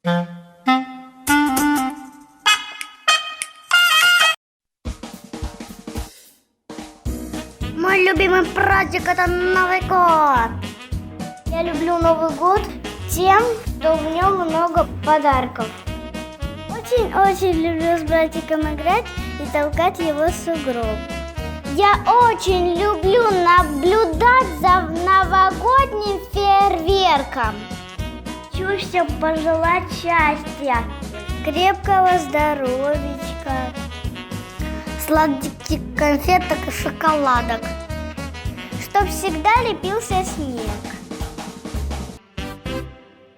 Мой любимый праздник – это Новый год. Я люблю Новый год тем, что в нем много подарков. Очень-очень люблю с братиком играть и толкать его в сугроб. Я очень люблю наблюдать за новогодним фейерверком. Хочу всем пожелать счастья, крепкого здоровичка, сладких конфеток и шоколадок, чтоб всегда лепился снег.